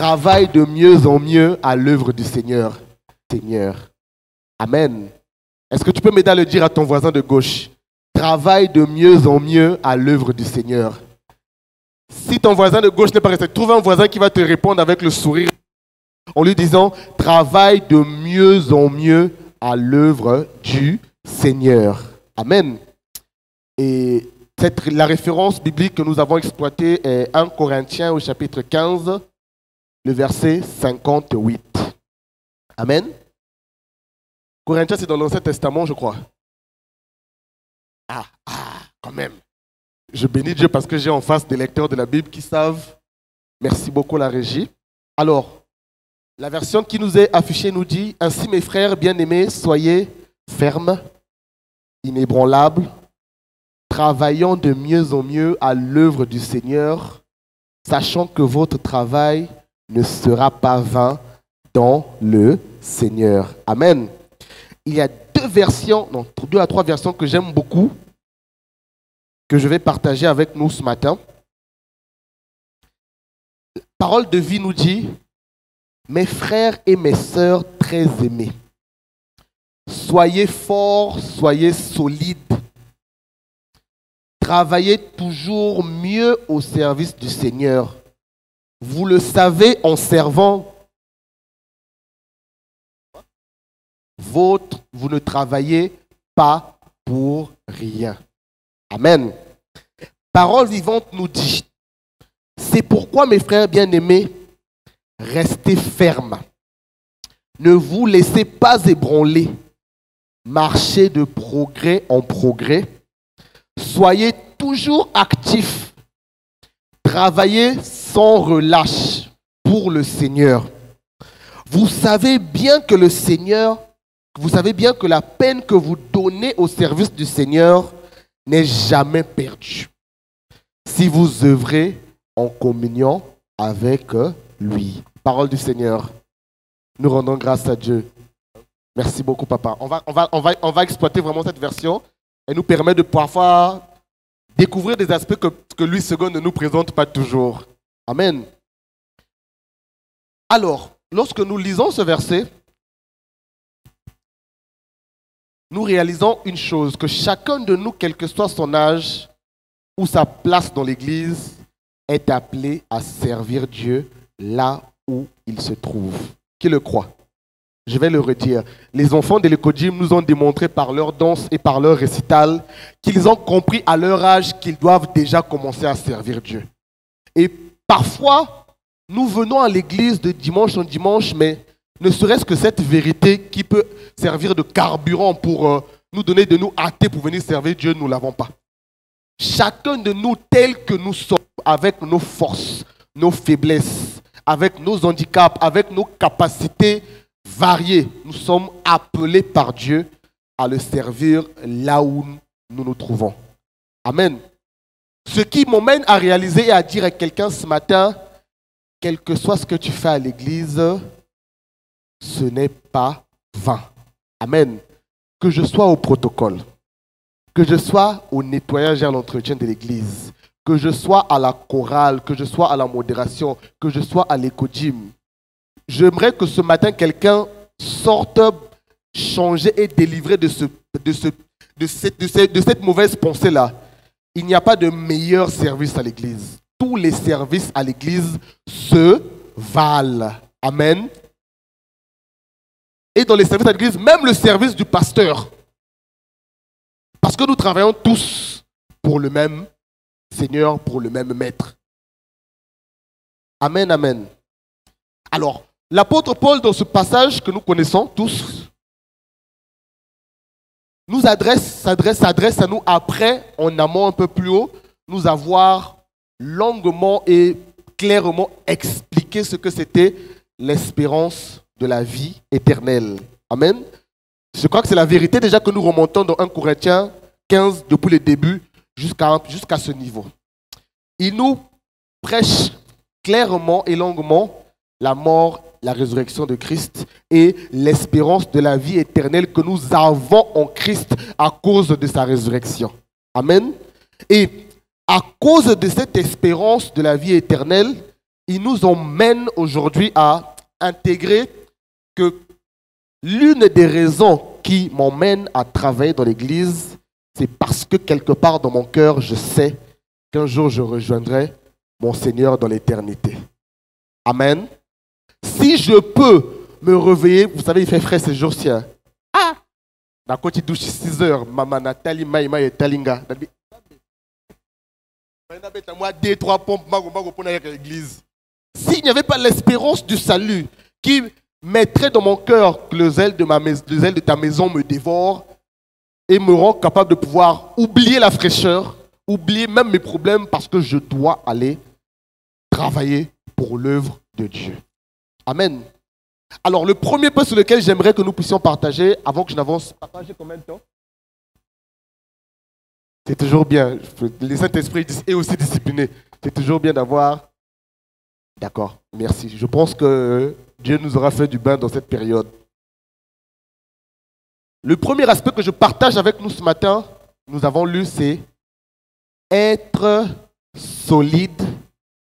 travaille de mieux en mieux à l'œuvre du Seigneur. Seigneur. Amen. Est-ce que tu peux m'aider à le dire à ton voisin de gauche? Travaille de mieux en mieux à l'œuvre du Seigneur. Si ton voisin de gauche n'est pas resté, trouve un voisin qui va te répondre avec le sourire en lui disant « Travaille de mieux en mieux à l'œuvre du Seigneur. » Amen. Et la référence biblique que nous avons exploitée est 1 Corinthiens au chapitre 15, le verset 58. Amen. Corinthiens, c'est dans l'Ancien Testament, je crois. Quand même. Je bénis Dieu parce que j'ai en face des lecteurs de la Bible qui savent. Merci beaucoup la régie. Alors, la version qui nous est affichée nous dit « Ainsi mes frères bien-aimés, soyez fermes, inébranlables, travaillant de mieux en mieux à l'œuvre du Seigneur, sachant que votre travail ne sera pas vain dans le Seigneur. » Amen. Il y a deux à trois versions que j'aime beaucoup, que je vais partager avec nous ce matin. Parole de vie nous dit « Mes frères et mes sœurs très aimés, soyez forts, soyez solides, travaillez toujours mieux au service du Seigneur. Vous le savez en servant vous ne travaillez pas pour rien. » Amen. Parole vivante nous dit, c'est pourquoi mes frères bien-aimés, restez fermes. Ne vous laissez pas ébranler. Marchez de progrès en progrès. Soyez toujours actifs. Travaillez sans relâche pour le Seigneur. Vous savez bien que la peine que vous donnez au service du Seigneur n'est jamais perdue, si vous œuvrez en communion avec lui. Parole du Seigneur. Nous rendons grâce à Dieu. Merci beaucoup, papa. On va exploiter vraiment cette version et nous permet de parfois découvrir des aspects que Louis II ne nous présente pas toujours. Amen. Alors, lorsque nous lisons ce verset, nous réalisons une chose, que chacun de nous, quel que soit son âge ou sa place dans l'Église, est appelé à servir Dieu là où il se trouve. Qui le croit? Je vais le redire. Les enfants de l'Ecodim nous ont démontré par leur danse et par leur récital qu'ils ont compris à leur âge qu'ils doivent déjà commencer à servir Dieu. Et parfois, nous venons à l'église de dimanche en dimanche, mais ne serait-ce que cette vérité qui peut servir de carburant pour nous donner de nous hâter pour venir servir Dieu, nous ne l'avons pas. Chacun de nous, tel que nous sommes, avec nos forces, nos faiblesses, avec nos handicaps, avec nos capacités variées, nous sommes appelés par Dieu à le servir là où nous nous trouvons. Amen. Ce qui m'emmène à réaliser et à dire à quelqu'un ce matin, quel que soit ce que tu fais à l'église, ce n'est pas vain. Amen. Que je sois au protocole, que je sois au nettoyage et à l'entretien de l'église, que je sois à la chorale, que je sois à la modération, que je sois à l'écodim. J'aimerais que ce matin, quelqu'un sorte changé et délivré de cette mauvaise pensée-là. Il n'y a pas de meilleur service à l'église. Tous les services à l'église se valent. Amen. Et dans les services à l'église, même le service du pasteur. Parce que nous travaillons tous pour le même Seigneur, pour le même Maître. Amen, amen. Alors, l'apôtre Paul, dans ce passage que nous connaissons tous, s'adresse à nous après, en amont un peu plus haut, nous avoir longuement et clairement expliqué ce que c'était l'espérance de la vie éternelle. Amen. Je crois que c'est la vérité déjà que nous remontons dans 1 Corinthiens 15 depuis le début jusqu'à ce niveau. Il nous prêche clairement et longuement la mort, la résurrection de Christ et l'espérance de la vie éternelle que nous avons en Christ à cause de sa résurrection. Amen. Et à cause de cette espérance de la vie éternelle, il nous emmène aujourd'hui à intégrer que l'une des raisons qui m'emmène à travailler dans l'église, c'est parce que quelque part dans mon cœur, je sais qu'un jour je rejoindrai mon Seigneur dans l'éternité. Amen. Si je peux me réveiller, vous savez, il fait frais ces jours-ci. Hein? Ah! Dans côté douche 6 heures, maman Nathalie, Maïma et Talinga. Moi, 2-3 pompes, pour l'église. S'il n'y avait pas l'espérance du salut qui mettrait dans mon cœur que le zèle de ta maison me dévore et me rend capable de pouvoir oublier la fraîcheur, oublier même mes problèmes parce que je dois aller travailler pour l'œuvre de Dieu. Amen. Alors, le premier point sur lequel j'aimerais que nous puissions partager, avant que je n'avance, partager combien de temps? C'est toujours bien. Le Saint-Esprit est aussi discipliné. C'est toujours bien d'avoir... D'accord, merci. Je pense que Dieu nous aura fait du bien dans cette période. Le premier aspect que je partage avec nous ce matin, nous avons lu, c'est être solide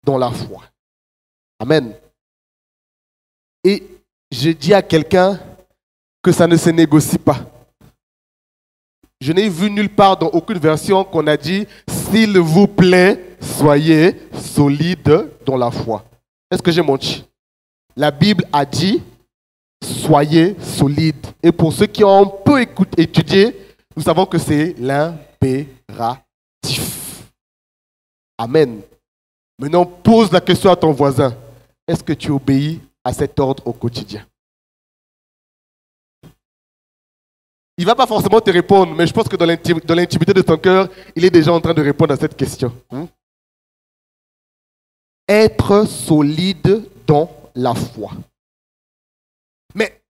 dans la foi. Amen. Et je dis à quelqu'un que ça ne se négocie pas. Je n'ai vu nulle part dans aucune version qu'on a dit « S'il vous plaît, soyez solide dans la foi ». Est-ce que j'ai menti? La Bible a dit « Soyez solide ». Et pour ceux qui ont un peu étudié, nous savons que c'est l'impératif. Amen. Maintenant, pose la question à ton voisin. Est-ce que tu obéis à cet ordre au quotidien? Il ne va pas forcément te répondre, mais je pense que dans l'intimité de ton cœur, il est déjà en train de répondre à cette question. Être solide dans la foi. Mais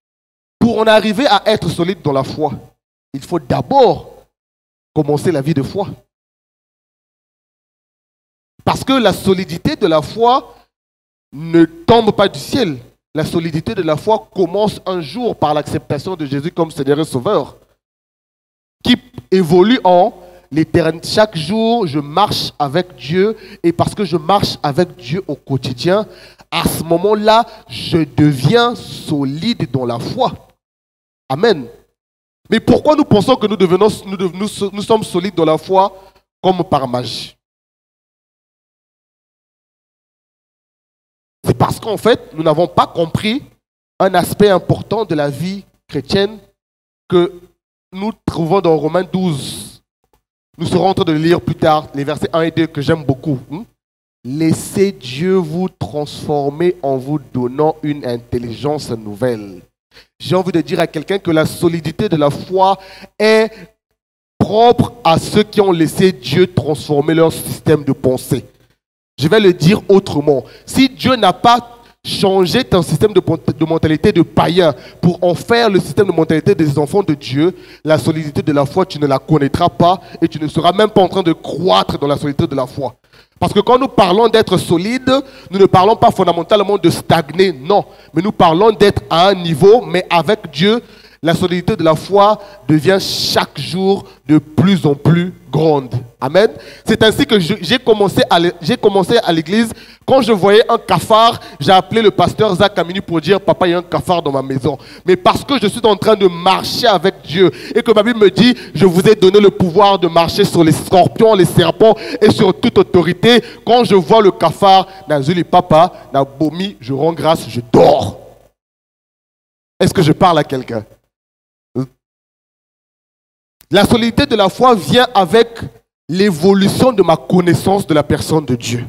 pour en arriver à être solide dans la foi, il faut d'abord commencer la vie de foi. Parce que la solidité de la foi ne tombe pas du ciel. La solidité de la foi commence un jour par l'acceptation de Jésus comme Seigneur et Sauveur, qui évolue en l'éternité. Chaque jour, je marche avec Dieu, et parce que je marche avec Dieu au quotidien, à ce moment-là, je deviens solide dans la foi. Amen. Mais pourquoi nous pensons que nous sommes solides dans la foi comme par magie? C'est parce qu'en fait, nous n'avons pas compris un aspect important de la vie chrétienne que nous trouvons dans Romains 12. Nous serons en train de lire plus tard les versets 1 et 2 que j'aime beaucoup. Laissez Dieu vous transformer en vous donnant une intelligence nouvelle. J'ai envie de dire à quelqu'un que la solidité de la foi est propre à ceux qui ont laissé Dieu transformer leur système de pensée. Je vais le dire autrement. Si Dieu n'a pas changé ton système de mentalité de païen pour en faire le système de mentalité des enfants de Dieu, la solidité de la foi, tu ne la connaîtras pas et tu ne seras même pas en train de croître dans la solidité de la foi. Parce que quand nous parlons d'être solide, nous ne parlons pas fondamentalement de stagner, non. Mais nous parlons d'être à un niveau, mais avec Dieu, la solidité de la foi devient chaque jour de plus en plus grande. Amen. C'est ainsi que j'ai commencé à l'église. Quand je voyais un cafard, j'ai appelé le pasteur Zach Kamini pour dire « Papa, il y a un cafard dans ma maison ». Mais parce que je suis en train de marcher avec Dieu et que ma Bible me dit « Je vous ai donné le pouvoir de marcher sur les scorpions, les serpents et sur toute autorité ». Quand je vois le cafard, Nazuli Papa, Nabomi, je rends grâce, je dors. Est-ce que je parle à quelqu'un? La solidité de la foi vient avec l'évolution de ma connaissance de la personne de Dieu.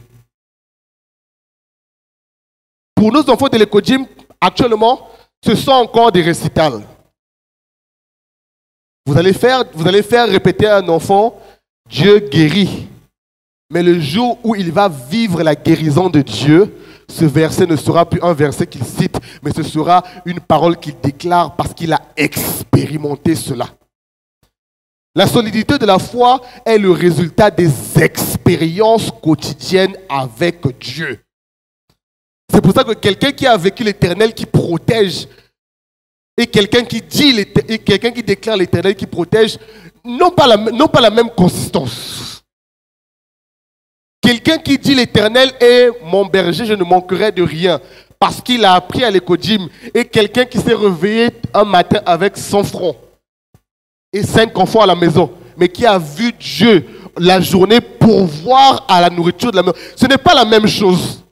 Pour nos enfants de l'Eco-Gym, actuellement, ce sont encore des récitals. Vous allez faire répéter à un enfant, Dieu guérit. Mais le jour où il va vivre la guérison de Dieu, ce verset ne sera plus un verset qu'il cite, mais ce sera une parole qu'il déclare parce qu'il a expérimenté cela. La solidité de la foi est le résultat des expériences quotidiennes avec Dieu. C'est pour ça que quelqu'un qui a vécu l'Éternel qui protège et quelqu'un qui déclare l'Éternel qui protège n'ont pas la même consistance. Quelqu'un qui dit l'Éternel est mon berger, je ne manquerai de rien. Parce qu'il a appris à l'écodime. Et quelqu'un qui s'est réveillé un matin avec son front et 5 enfants à la maison, mais qui a vu Dieu la journée pourvoir à la nourriture de la maison. Ce n'est pas la même chose.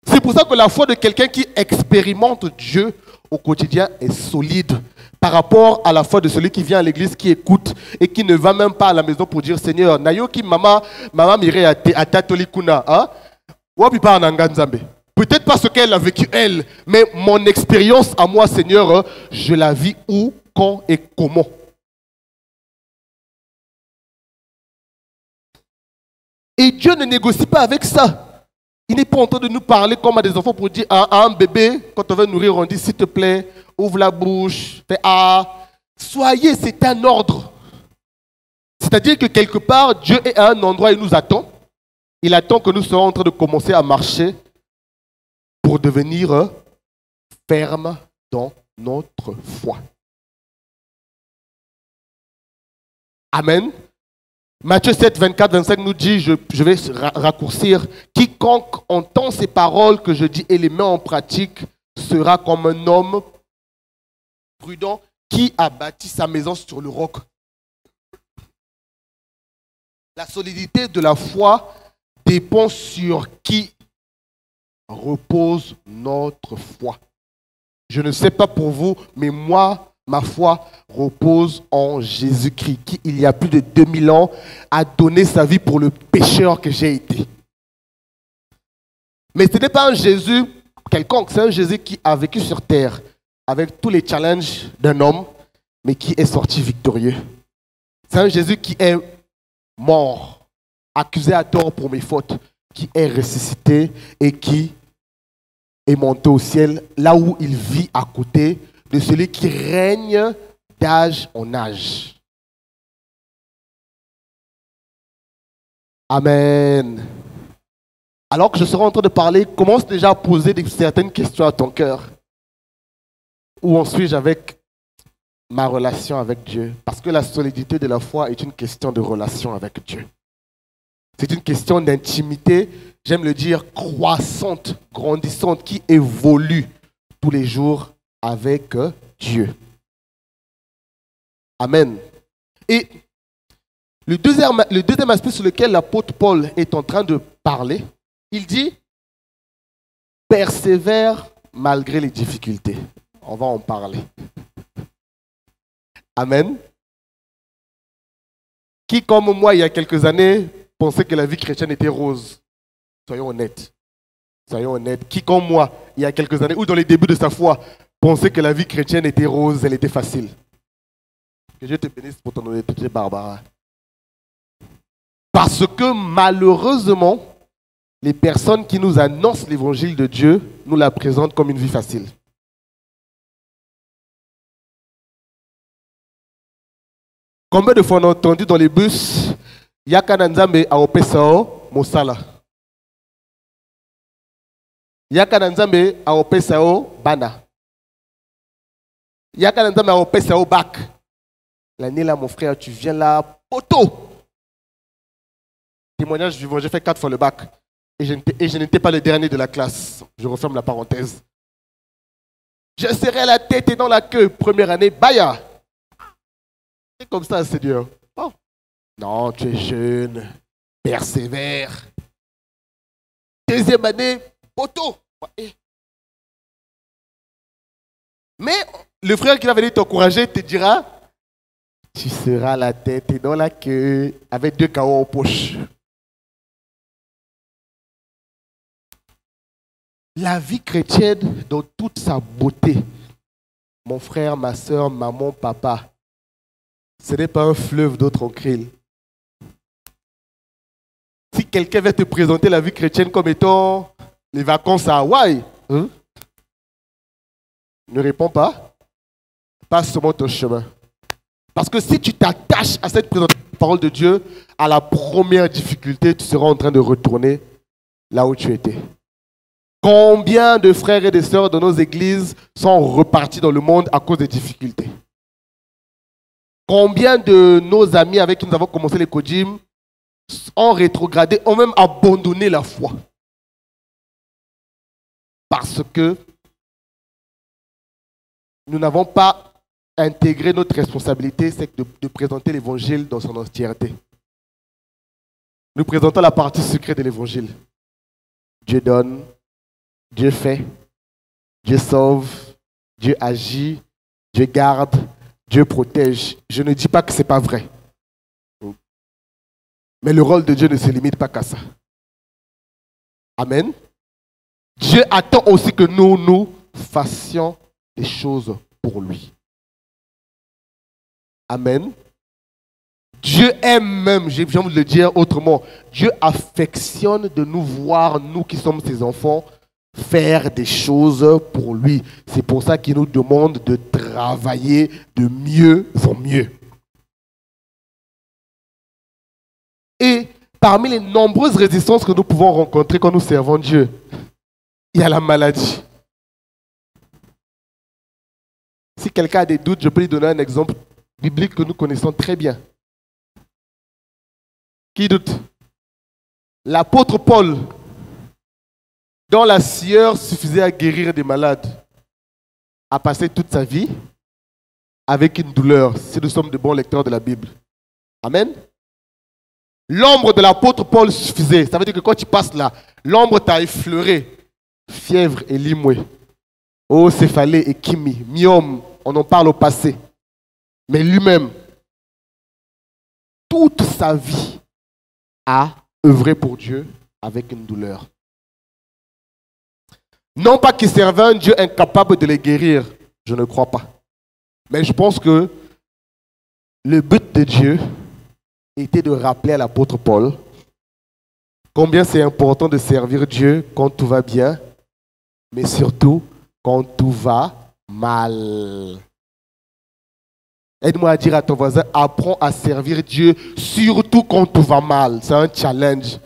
C'est pour ça que la foi de quelqu'un qui expérimente Dieu au quotidien est solide par rapport à la foi de celui qui vient à l'église, qui écoute et qui ne va même pas à la maison pour dire Seigneur, Nayoki mama mire à Tatolikuna, hein? Peut-être parce qu'elle a vécu elle, mais mon expérience à moi, Seigneur, je la vis où, quand et comment. Et Dieu ne négocie pas avec ça. Il n'est pas en train de nous parler comme à des enfants pour dire à un bébé, quand on veut nourrir, on dit s'il te plaît, ouvre la bouche, fais ah. Soyez, c'est un ordre. C'est-à-dire que quelque part, Dieu est à un endroit et il nous attend. Il attend que nous soyons en train de commencer à marcher pour devenir fermes dans notre foi. Amen. Matthieu 7, 24, 25 nous dit, je vais raccourcir, quiconque entend ces paroles que je dis et les met en pratique sera comme un homme prudent qui a bâti sa maison sur le roc. La solidité de la foi dépend sur qui repose notre foi. Je ne sais pas pour vous, mais moi, ma foi repose en Jésus-Christ, qui, il y a plus de 2000 ans, a donné sa vie pour le pécheur que j'ai été. Mais ce n'est pas un Jésus quelconque, c'est un Jésus qui a vécu sur terre avec tous les challenges d'un homme, mais qui est sorti victorieux. C'est un Jésus qui est mort, accusé à tort pour mes fautes, qui est ressuscité et qui est monté au ciel, là où il vit à côté de celui qui règne d'âge en âge. Amen. Alors que je serai en train de parler, commence déjà à poser certaines questions à ton cœur. Où en suis-je avec ma relation avec Dieu? Parce que la solidité de la foi est une question de relation avec Dieu. C'est une question d'intimité, j'aime le dire, croissante, grandissante, qui évolue tous les jours avec Dieu. Amen. Et le deuxième aspect sur lequel l'apôtre Paul est en train de parler, il dit « Persévère malgré les difficultés ». On va en parler. Amen. Qui, comme moi, il y a quelques années, pensait que la vie chrétienne était rose? Soyons honnêtes. Soyons honnêtes. Qui, comme moi, il y a quelques années, ou dans les débuts de sa foi, pensait que la vie chrétienne était rose, elle était facile? Que Dieu te bénisse pour ton honnêteté, Barbara. Parce que malheureusement, les personnes qui nous annoncent l'évangile de Dieu nous la présentent comme une vie facile. Combien de fois on a entendu dans les bus Yaka Nzambe a opesao Mosala? Yaka Nzambe a opesao Bana. Yaka Nzambe a opesao Bac. L'année là, mon frère, tu viens là, poteau. Témoignage vivant, j'ai fait 4 fois le bac. Et je n'étais pas le dernier de la classe. Je referme la parenthèse. Je serrais la tête et dans la queue. Première année, baya. C'est comme ça, Seigneur. Oh. Non, tu es jeune. Persévère. Deuxième année, poteau. Mais le frère qui va venir t'encourager te dira, tu seras la tête et dans la queue avec 2 KO en poche. La vie chrétienne dans toute sa beauté, mon frère, ma soeur, maman, papa, ce n'est pas un fleuve d'eau tranquille. Si quelqu'un veut te présenter la vie chrétienne comme étant les vacances à Hawaï, ne réponds pas. Passe sur ton chemin. Parce que si tu t'attaches à cette présentation de la parole de Dieu, à la première difficulté, tu seras en train de retourner là où tu étais. Combien de frères et de sœurs de nos églises sont repartis dans le monde à cause des difficultés? Combien de nos amis avec qui nous avons commencé les Kojim ont rétrogradé, ont même abandonné la foi? Parce que nous n'avons pas intégré notre responsabilité, c'est de présenter l'évangile dans son entièreté. Nous présentons la partie secrète de l'évangile. Dieu donne, Dieu fait, Dieu sauve, Dieu agit, Dieu garde, Dieu protège. Je ne dis pas que ce n'est pas vrai. Mais le rôle de Dieu ne se limite pas qu'à ça. Amen. Dieu attend aussi que nous fassions des choses pour lui. Amen. Dieu aime même, j'ai envie de le dire autrement, Dieu affectionne de nous voir, nous qui sommes ses enfants, faire des choses pour lui. C'est pour ça qu'il nous demande de travailler de mieux en mieux. Et parmi les nombreuses résistances que nous pouvons rencontrer quand nous servons Dieu, il y a la maladie. Si quelqu'un a des doutes, je peux lui donner un exemple biblique que nous connaissons très bien. Qui doute? L'apôtre Paul, dont la sueur suffisait à guérir des malades, a passé toute sa vie avec une douleur, si nous sommes de bons lecteurs de la Bible. Amen. L'ombre de l'apôtre Paul suffisait. Ça veut dire que quand tu passes là, l'ombre t'a effleuré. Fièvre et limoué. Oh, céphalée et kimi, myome, on en parle au passé. Mais lui-même, toute sa vie, a œuvré pour Dieu avec une douleur. Non pas qu'il servait un Dieu incapable de les guérir, je ne crois pas. Mais je pense que le but de Dieu était de rappeler à l'apôtre Paul combien c'est important de servir Dieu quand tout va bien, mais surtout quand tout va mal. Aide-moi à dire à ton voisin, apprends à servir Dieu, surtout quand tout va mal. C'est un challenge.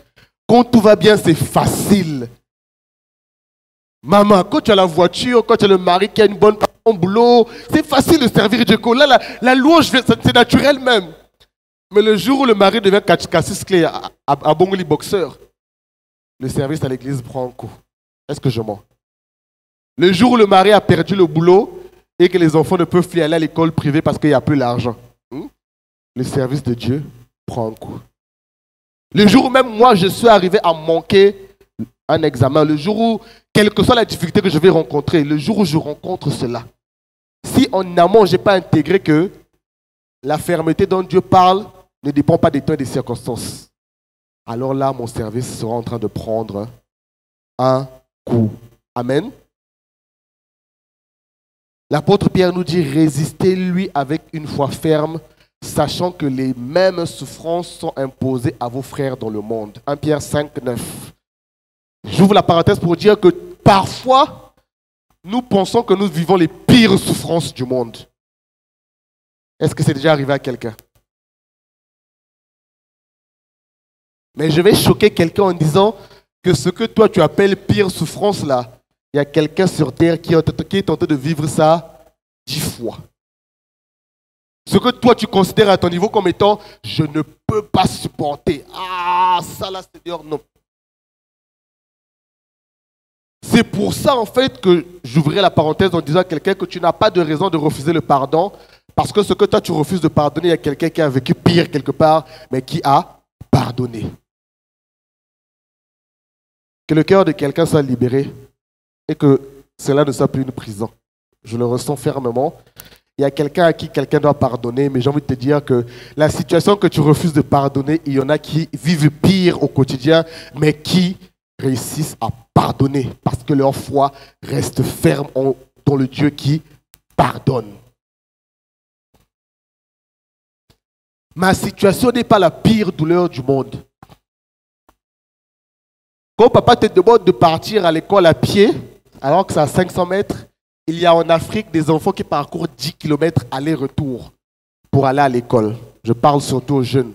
Quand tout va bien, c'est facile. Maman, quand tu as la voiture, quand tu as le mari qui a une bonne au boulot, c'est facile de servir Dieu. Là, la louange, c'est naturel même. Mais le jour où le mari devient cassis clé à Bongoli boxeur, le service à l'église prend un coup. Est-ce que je mens? Le jour où le mari a perdu le boulot, et que les enfants ne peuvent plus aller à l'école privée parce qu'il n'y a plus l'argent. Le service de Dieu prend un coup. Le jour où même moi, je suis arrivé à manquer un examen, le jour où, quelle que soit la difficulté que je vais rencontrer, le jour où je rencontre cela, si en amont, je n'ai pas intégré que la fermeté dont Dieu parle ne dépend pas des temps et des circonstances, alors là, mon service sera en train de prendre un coup. Amen. L'apôtre Pierre nous dit, résistez-lui avec une foi ferme, sachant que les mêmes souffrances sont imposées à vos frères dans le monde. 1 Pierre 5, 9. J'ouvre la parenthèse pour dire que parfois, nous pensons que nous vivons les pires souffrances du monde. Est-ce que c'est déjà arrivé à quelqu'un? Mais je vais choquer quelqu'un en disant que ce que toi tu appelles pire souffrance là, il y a quelqu'un sur terre qui est tenté de vivre ça 10 fois. Ce que toi tu considères à ton niveau comme étant « je ne peux pas supporter ». Ah, ça là, Seigneur, non. C'est pour ça en fait que j'ouvrirai la parenthèse en disant à quelqu'un que tu n'as pas de raison de refuser le pardon, parce que ce que toi tu refuses de pardonner, il y a quelqu'un qui a vécu pire quelque part, mais qui a pardonné. Que le cœur de quelqu'un soit libéré et que cela ne soit plus une prison. Je le ressens fermement. Il y a quelqu'un à qui quelqu'un doit pardonner, mais j'ai envie de te dire que la situation que tu refuses de pardonner, il y en a qui vivent pire au quotidien, mais qui réussissent à pardonner parce que leur foi reste ferme dans le Dieu qui pardonne. Ma situation n'est pas la pire douleur du monde. Quand papa te demande de partir à l'école à pied, alors que c'est à 500 mètres, il y a en Afrique des enfants qui parcourent 10 km aller-retour pour aller à l'école. Je parle surtout aux jeunes.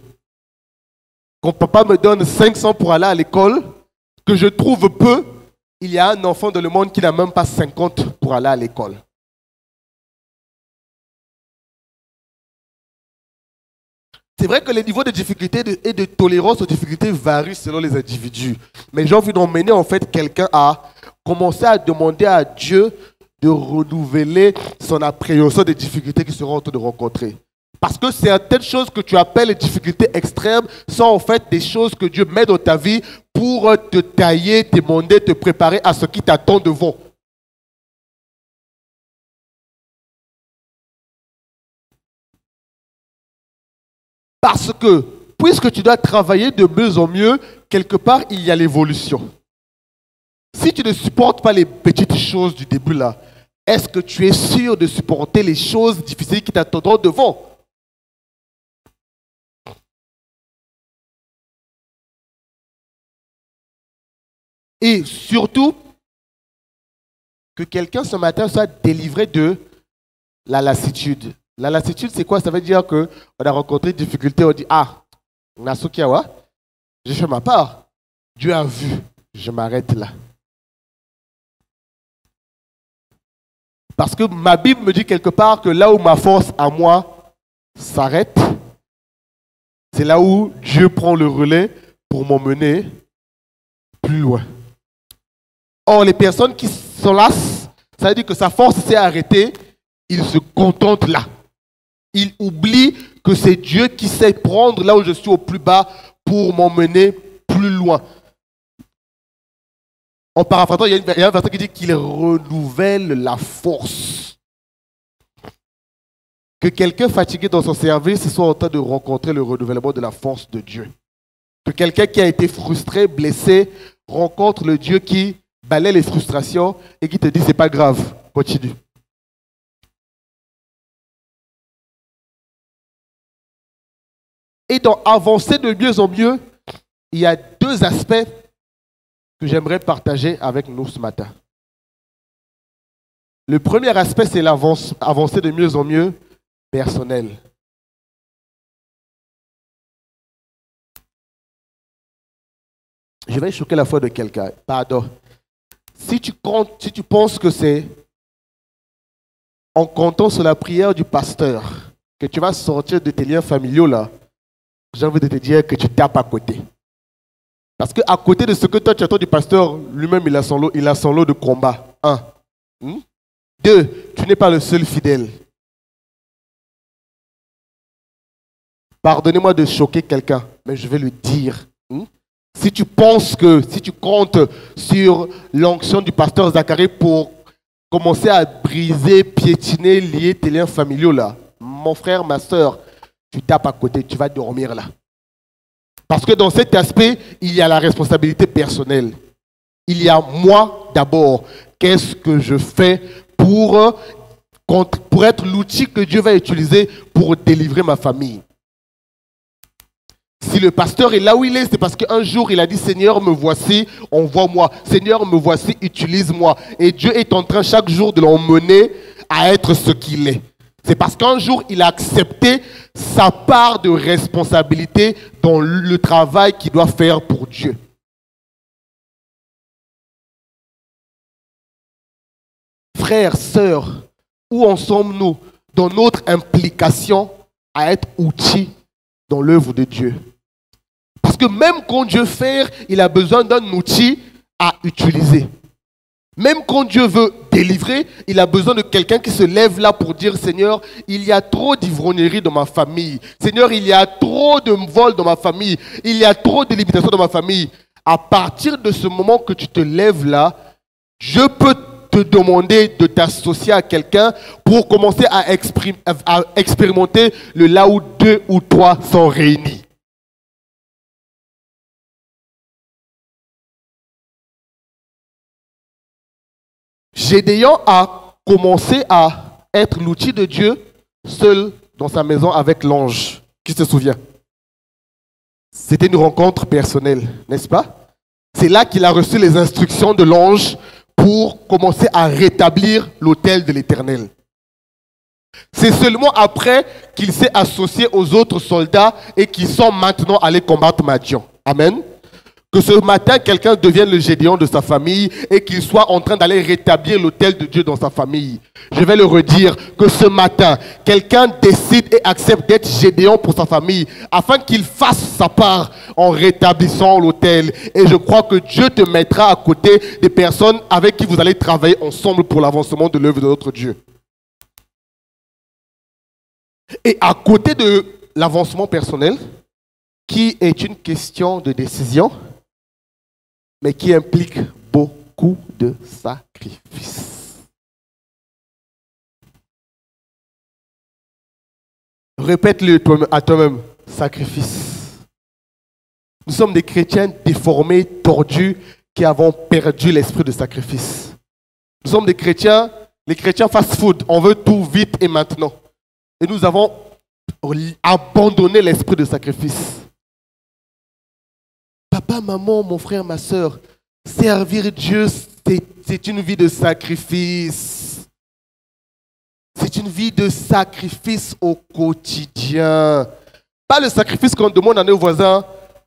Quand papa me donne 500 pour aller à l'école, que je trouve peu, il y a un enfant dans le monde qui n'a même pas 50 pour aller à l'école. C'est vrai que les niveaux de difficulté et de tolérance aux difficultés varient selon les individus. Mais j'ai envie d'emmener en fait quelqu'un à commencer à demander à Dieu de renouveler son appréhension des difficultés qu'il sera en train de rencontrer. Parce que certaines choses que tu appelles les difficultés extrêmes sont en fait des choses que Dieu met dans ta vie pour te tailler, t'émonder, te préparer à ce qui t'attend devant. Parce que, puisque tu dois travailler de mieux en mieux, quelque part, il y a l'évolution. Si tu ne supportes pas les petites choses du début là, est-ce que tu es sûr de supporter les choses difficiles qui t'attendront devant? Et surtout, que quelqu'un ce matin soit délivré de la lassitude. La lassitude, c'est quoi? Ça veut dire qu'on a rencontré des difficultés, on dit, ah, Nasukiawa, j'ai fait ma part. Dieu a vu, je m'arrête là. Parce que ma Bible me dit quelque part que là où ma force à moi s'arrête, c'est là où Dieu prend le relais pour m'emmener plus loin. Or, les personnes qui sont lasses, ça veut dire que sa force s'est arrêtée, ils se contentent là. Ils oublient que c'est Dieu qui sait prendre là où je suis au plus bas pour m'emmener plus loin. En paraphrasant, il y a un verset qui dit qu'il renouvelle la force. Que quelqu'un fatigué dans son service soit en train de rencontrer le renouvellement de la force de Dieu. Que quelqu'un qui a été frustré, blessé, rencontre le Dieu qui balaie les frustrations et qui te dit c'est pas grave, continue. Et dans avancer de mieux en mieux, il y a deux aspects que j'aimerais partager avec nous ce matin. Le premier aspect, c'est l'avancer de mieux en mieux personnel. Je vais choquer la foi de quelqu'un. Pardon. Si tu penses que c'est en comptant sur la prière du pasteur que tu vas sortir de tes liens familiaux là, j'ai envie de te dire que tu tapes à côté. Parce qu'à côté de ce que toi tu attends du pasteur, lui-même il a son lot de combat. 1. 2. Tu n'es pas le seul fidèle. Pardonnez-moi de choquer quelqu'un, mais je vais le dire. Si tu comptes sur l'onction du pasteur Zacharie pour commencer à briser, piétiner, lier tes liens familiaux là, mon frère, ma soeur, tu tapes à côté, tu vas dormir là. Parce que dans cet aspect, il y a la responsabilité personnelle. Il y a moi d'abord. Qu'est-ce que je fais pour être l'outil que Dieu va utiliser pour délivrer ma famille? Si le pasteur est là où il est, c'est parce qu'un jour il a dit Seigneur, me voici, envoie-moi. Seigneur, me voici, utilise-moi. Et Dieu est en train chaque jour de l'emmener à être ce qu'il est. C'est parce qu'un jour il a accepté sa part de responsabilité dans le travail qu'il doit faire pour Dieu. Frères, sœurs, où en sommes-nous dans notre implication à être outils dans l'œuvre de Dieu? Parce que même quand Dieu fait, il a besoin d'un outil à utiliser. Même quand Dieu veut délivrer, il a besoin de quelqu'un qui se lève là pour dire Seigneur, il y a trop d'ivrognerie dans ma famille. Seigneur, il y a trop de vols dans ma famille. Il y a trop de limitations dans ma famille. À partir de ce moment que tu te lèves là, je peux te demander de t'associer à quelqu'un pour commencer à expérimenter le là où 2 ou 3 sont réunis. Gédéon a commencé à être l'outil de Dieu seul dans sa maison avec l'ange. Qui se souvient? C'était une rencontre personnelle, n'est-ce pas? C'est là qu'il a reçu les instructions de l'ange pour commencer à rétablir l'autel de l'Éternel. C'est seulement après qu'il s'est associé aux autres soldats et qui sont maintenant allés combattre Madian. Amen. Que ce matin, quelqu'un devienne le Gédéon de sa famille et qu'il soit en train d'aller rétablir l'autel de Dieu dans sa famille. Je vais le redire, que ce matin, quelqu'un décide et accepte d'être Gédéon pour sa famille afin qu'il fasse sa part en rétablissant l'autel. Et je crois que Dieu te mettra à côté des personnes avec qui vous allez travailler ensemble pour l'avancement de l'œuvre de notre Dieu. Et à côté de l'avancement personnel, qui est une question de décision, mais qui implique beaucoup de sacrifices. Répète-le à toi-même, sacrifice. Nous sommes des chrétiens déformés, tordus, qui avons perdu l'esprit de sacrifice. Nous sommes des chrétiens, les chrétiens fast-food, on veut tout vite et maintenant. Et nous avons abandonné l'esprit de sacrifice. Papa, maman, mon frère, ma soeur, servir Dieu, c'est une vie de sacrifice. C'est une vie de sacrifice au quotidien. Pas le sacrifice qu'on demande à nos voisins,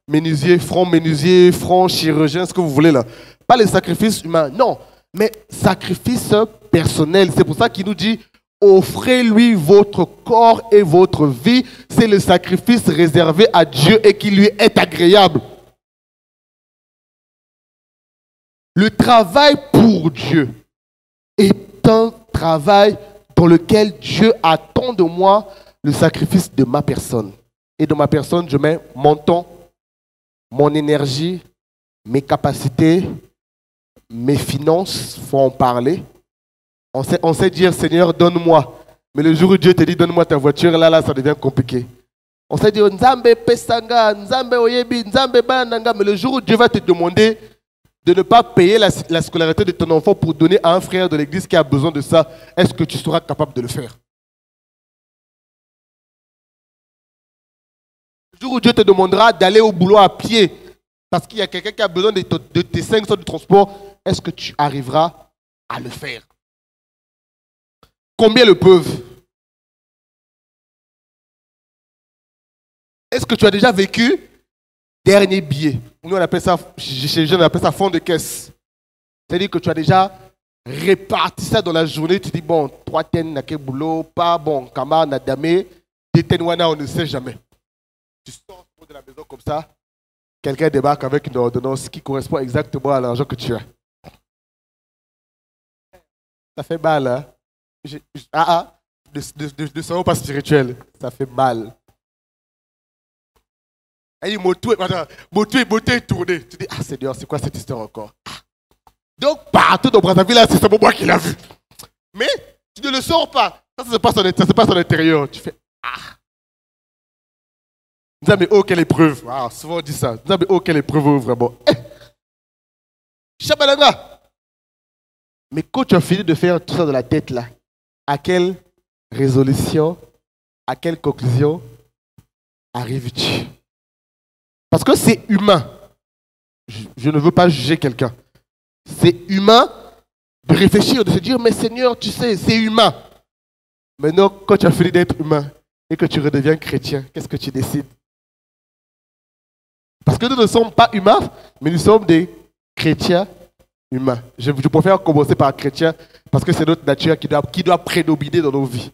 menuisier, front chirurgien, ce que vous voulez là. Pas le sacrifice humain, non. Mais sacrifice personnel. C'est pour ça qu'il nous dit, offrez-lui votre corps et votre vie. C'est le sacrifice réservé à Dieu et qui lui est agréable. Le travail pour Dieu est un travail dans lequel Dieu attend de moi le sacrifice de ma personne. Et de ma personne, je mets mon temps, mon énergie, mes capacités, mes finances, il faut en parler. On sait dire, Seigneur, donne-moi. Mais le jour où Dieu te dit, donne-moi ta voiture, là, ça devient compliqué. On sait dire, Nzambe pesanga, Nzambe oyebi, Nzambe bananga. Mais le jour où Dieu va te demander de ne pas payer la scolarité de ton enfant pour donner à un frère de l'église qui a besoin de ça, est-ce que tu seras capable de le faire? Le jour où Dieu te demandera d'aller au boulot à pied, parce qu'il y a quelqu'un qui a besoin de tes 500 de transport, est-ce que tu arriveras à le faire? Combien le peuvent? Est-ce que tu as déjà vécu dernier billet? Nous, on appelle ça, chez les jeunes, on appelle ça fond de caisse. C'est-à-dire que tu as déjà réparti ça dans la journée. Tu dis, bon, 3 ten, n'a quel boulot, pas bon, kama, n'a damé, des tenwana, on ne sait jamais. Tu sors de la maison comme ça, quelqu'un débarque avec une ordonnance qui correspond exactement à l'argent que tu as. Ça fait mal, hein? De savoir pas spirituel, ça fait mal. Et mon tout est tourné. Tu dis, ah Seigneur, c'est quoi cette histoire encore? Donc partout dans Brazzaville, là, c'est seulement moi qui l'a vu. Mais tu ne le sors pas. Ça se passe en intérieur. Tu fais, ah. Nous avons, mais oh, quelle épreuve. Ah, souvent on dit ça. Nous avons, oh, quelle épreuve, vraiment. Chabalanga. Mais quand tu as fini de faire tout ça dans la tête, là, à quelle résolution, à quelle conclusion arrives-tu? Parce que c'est humain. Je ne veux pas juger quelqu'un. C'est humain de réfléchir, de se dire, mais Seigneur, tu sais, c'est humain. Maintenant, quand tu as fini d'être humain et que tu redeviens chrétien, qu'est-ce que tu décides? Parce que nous ne sommes pas humains, mais nous sommes des chrétiens humains. Je préfère commencer par chrétien parce que c'est notre nature qui doit prédominer dans nos vies.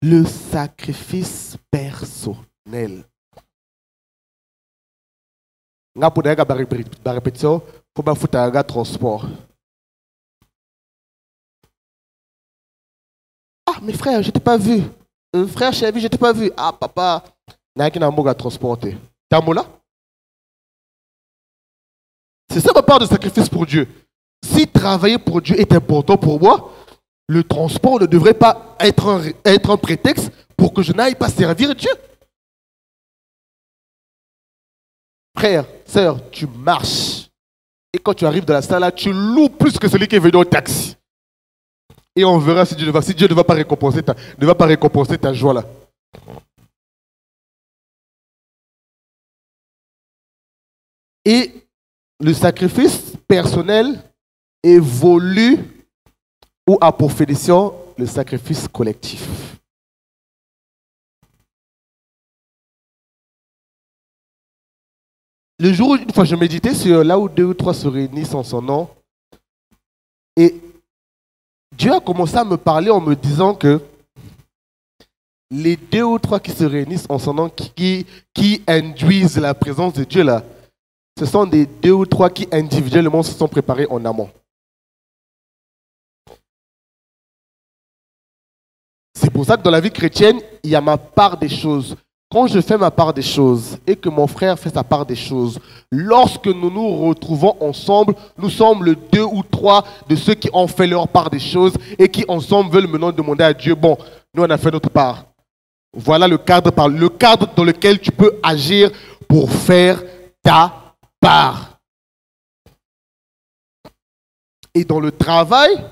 Le sacrifice personnel. Nga pour la répétition, il faut pas foutre un transport. Ah, mes frères, je t'ai pas vu. Frère chéri, je t'ai pas vu. Ah, papa, n'a qu'un amour à transporter. T'as un mot là? C'est ça ma part de sacrifice pour Dieu. Si travailler pour Dieu est important pour moi, le transport ne devrait pas être un prétexte pour que je n'aille pas servir Dieu. Frère, sœur, tu marches. Et quand tu arrives dans la salle, là, tu loues plus que celui qui est venu au taxi. Et on verra si Dieu ne va pas récompenser ta joie là. Et le sacrifice personnel évolue ou a pour finition le sacrifice collectif. Le jour où, une fois, je méditais sur là où 2 ou 3 se réunissent en son nom. Et Dieu a commencé à me parler en me disant que les 2 ou 3 qui se réunissent en son nom, qui induisent la présence de Dieu là, ce sont des 2 ou 3 qui individuellement se sont préparés en amont. C'est pour ça que dans la vie chrétienne, il y a ma part des choses. Quand je fais ma part des choses et que mon frère fait sa part des choses, lorsque nous nous retrouvons ensemble, nous sommes le 2 ou 3 de ceux qui ont fait leur part des choses et qui ensemble veulent maintenant demander à Dieu, bon, nous on a fait notre part. Voilà le cadre dans lequel tu peux agir pour faire ta part. Et dans le travail,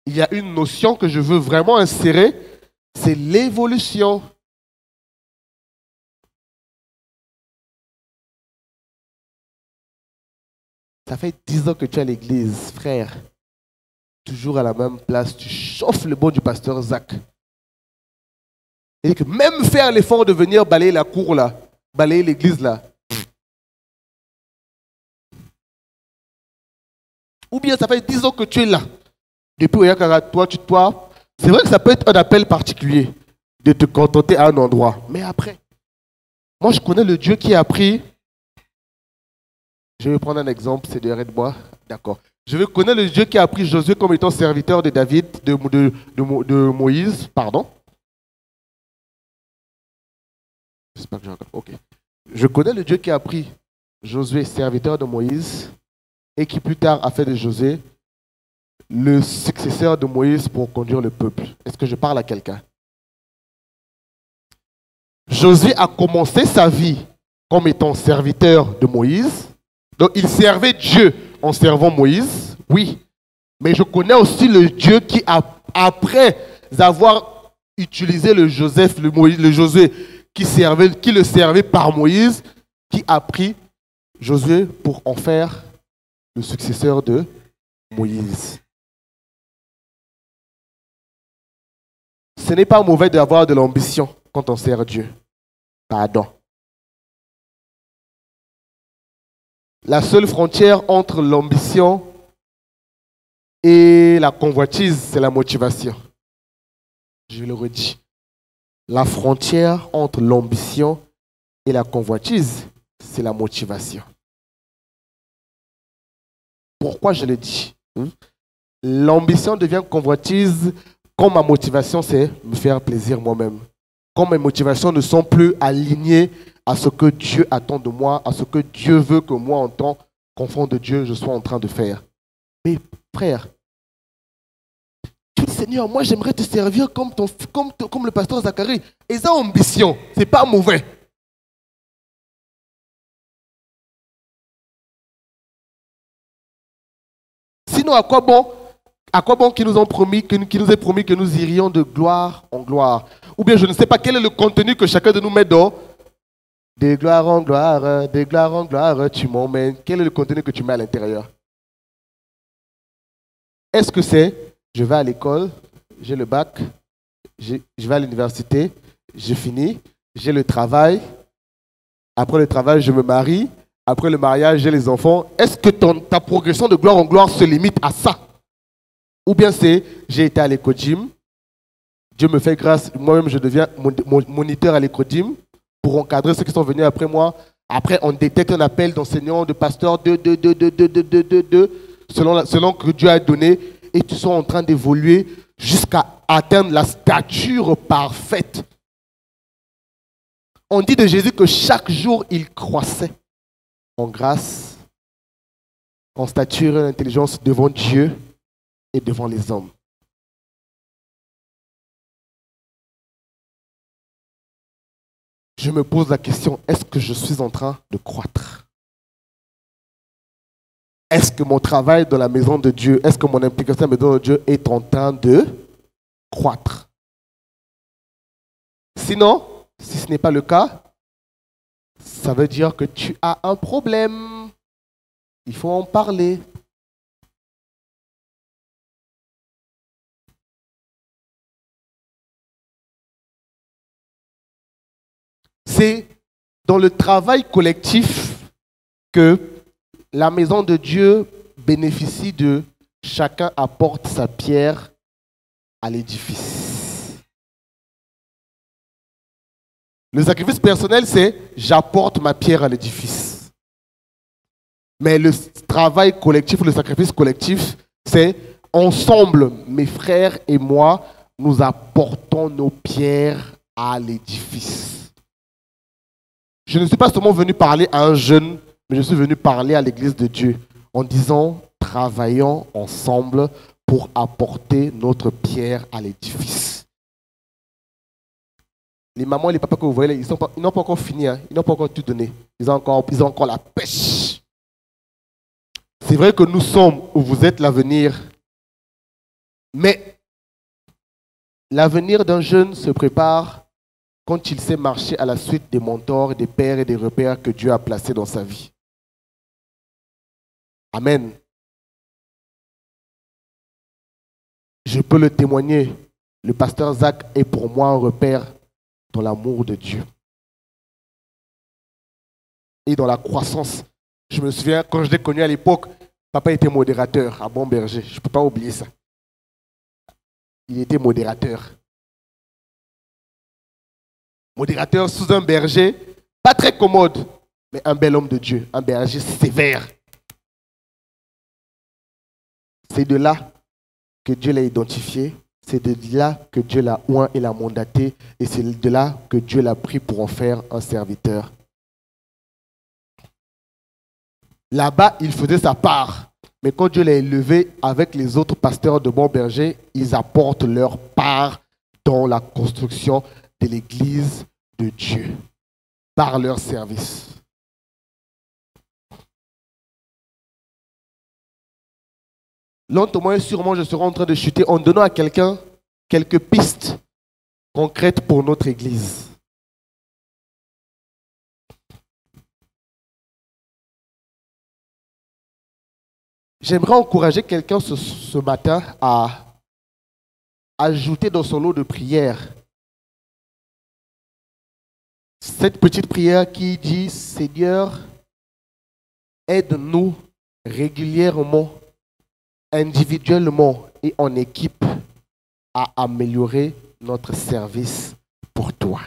il y a une notion que je veux vraiment insérer, c'est l'évolution. Ça fait 10 ans que tu es à l'église, frère. Toujours à la même place, tu chauffes le bon du pasteur Zach. Et que même faire l'effort de venir balayer la cour là, balayer l'église là. Ou bien ça fait 10 ans que tu es là. Depuis Oyakara, toi, c'est vrai que ça peut être un appel particulier de te contenter à un endroit. Mais après, moi je connais le Dieu qui a pris. Je vais prendre un exemple, c'est de Redbois. D'accord. Je vais connaître le Dieu qui a pris Josué comme étant serviteur de David, de Moïse, pardon. J'espère que j'ai encore. Ok. Je connais le Dieu qui a pris Josué, serviteur de Moïse, et qui plus tard a fait de Josué le successeur de Moïse pour conduire le peuple. Est-ce que je parle à quelqu'un? Josué a commencé sa vie comme étant serviteur de Moïse. Donc il servait Dieu en servant Moïse, oui. Mais je connais aussi le Dieu qui, après avoir utilisé le Josué qui le servait par Moïse, qui a pris Josué pour en faire le successeur de Moïse. Ce n'est pas mauvais d'avoir de l'ambition quand on sert Dieu. Pardon. La seule frontière entre l'ambition et la convoitise, c'est la motivation. Je le redis. La frontière entre l'ambition et la convoitise, c'est la motivation. Pourquoi je le dis? L'ambition devient convoitise quand ma motivation, c'est me faire plaisir moi-même. Quand mes motivations ne sont plus alignées à ce que Dieu attend de moi, à ce que Dieu veut que moi, en tant qu'enfant de Dieu, je sois en train de faire. Mais frère, tu dis, Seigneur, moi j'aimerais te servir comme le pasteur Zacharie. Et ça, ambition, c'est pas mauvais. Sinon, à quoi bon qu'ils nous ont promis, qu'ils nous aient promis que nous irions de gloire en gloire? Ou bien je ne sais pas quel est le contenu que chacun de nous met dans. De gloire en gloire, tu m'emmènes. Quel est le contenu que tu mets à l'intérieur? Est-ce que c'est, je vais à l'école, j'ai le bac, je vais à l'université, je finis, j'ai le travail, après le travail, je me marie, après le mariage, j'ai les enfants. Est-ce que ta progression de gloire en gloire se limite à ça? Ou bien c'est, j'ai été à l'éco-gym, Dieu me fait grâce, moi-même je deviens moniteur à l'éco-gym pour encadrer ceux qui sont venus après moi. Après, on détecte un appel d'enseignant, de pasteur, selon que Dieu a donné, et tu sois en train d'évoluer jusqu'à atteindre la stature parfaite. On dit de Jésus que chaque jour, il croissait en grâce, en stature et en intelligence devant Dieu et devant les hommes. Je me pose la question, est-ce que je suis en train de croître? Est-ce que mon travail dans la maison de Dieu, est-ce que mon implication dans la maison de Dieu est en train de croître? Sinon, si ce n'est pas le cas, ça veut dire que tu as un problème. Il faut en parler. C'est dans le travail collectif que la maison de Dieu bénéficie de chacun apporte sa pierre à l'édifice. Le sacrifice personnel, c'est j'apporte ma pierre à l'édifice. Mais le travail collectif, le sacrifice collectif, c'est ensemble, mes frères et moi, nous apportons nos pierres à l'édifice. Je ne suis pas seulement venu parler à un jeune, mais je suis venu parler à l'église de Dieu en disant, travaillons ensemble pour apporter notre pierre à l'édifice. Les mamans et les papas que vous voyez, ils n'ont pas encore fini, hein. Ils n'ont pas encore tout donné. Ils ont encore la pêche. C'est vrai que nous sommes où vous êtes l'avenir, mais l'avenir d'un jeune se prépare quand il sait marcher à la suite des mentors, des pères et des repères que Dieu a placés dans sa vie. Amen. Je peux le témoigner. Le pasteur Zach est pour moi un repère dans l'amour de Dieu et dans la croissance. Je me souviens, quand je l'ai connu à l'époque, papa était modérateur à Bon Berger. Je ne peux pas oublier ça. Il était modérateur. Modérateur sous un berger, pas très commode, mais un bel homme de Dieu, un berger sévère. C'est de là que Dieu l'a identifié, c'est de là que Dieu l'a oint et l'a mandaté, et c'est de là que Dieu l'a pris pour en faire un serviteur. Là-bas, il faisait sa part, mais quand Dieu l'a élevé avec les autres pasteurs de Bon Berger, ils apportent leur part dans la construction de l'église de Dieu, par leur service. Lentement et sûrement, je serai en train de chuter en donnant à quelqu'un quelques pistes concrètes pour notre église. J'aimerais encourager quelqu'un ce matin à ajouter dans son lot de prières cette petite prière qui dit « Seigneur, aide-nous régulièrement, individuellement et en équipe à améliorer notre service pour toi. »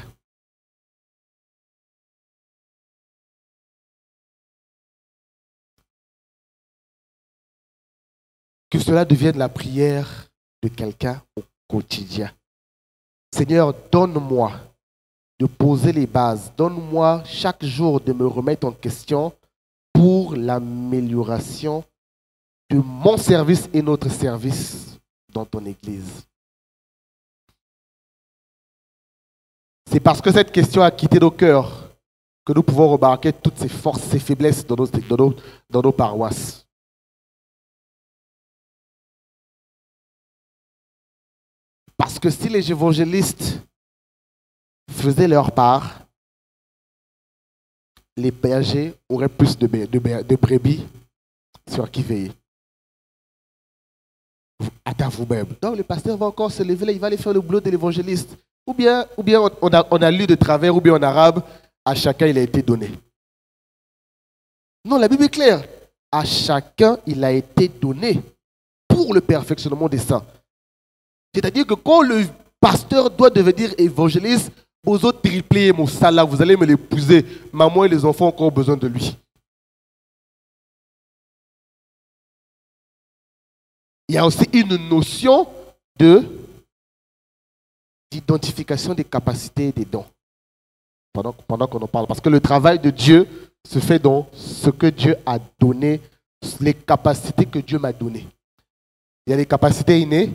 Que cela devienne la prière de quelqu'un au quotidien. Seigneur, donne-moi de poser les bases. Donne-moi chaque jour de me remettre en question pour l'amélioration de mon service et notre service dans ton église. C'est parce que cette question a quitté nos cœurs que nous pouvons remarquer toutes ces forces, ces faiblesses dans nos paroisses. Parce que si les évangélistes faisaient leur part, les bergers auraient plus de brebis sur qui veiller. Attends vous-même. Donc le pasteur va encore se lever là, il va aller faire le boulot de l'évangéliste. Ou bien on a lu de travers, ou bien en arabe, à chacun il a été donné. Non, la Bible est claire. À chacun il a été donné pour le perfectionnement des saints. C'est-à-dire que quand le pasteur doit devenir évangéliste, vous autres triplez mon salaire, vous allez me l'épouser. Maman et les enfants ont encore besoin de lui. Il y a aussi une notion d'identification des capacités et des dons. Pendant qu'on en parle. Parce que le travail de Dieu se fait dans ce que Dieu a donné, les capacités que Dieu m'a données. Il y a des capacités innées,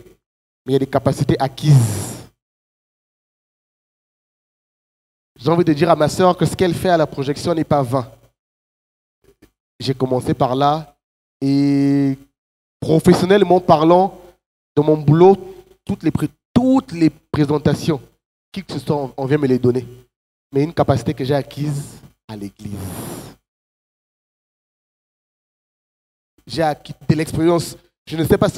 mais il y a des capacités acquises. J'ai envie de dire à ma sœur que ce qu'elle fait à la projection n'est pas vain. J'ai commencé par là et professionnellement parlant, dans mon boulot, toutes les présentations, qui que ce soit, on vient me les donner. Mais une capacité que j'ai acquise à l'église. J'ai acquis de l'expérience. Je ne sais pas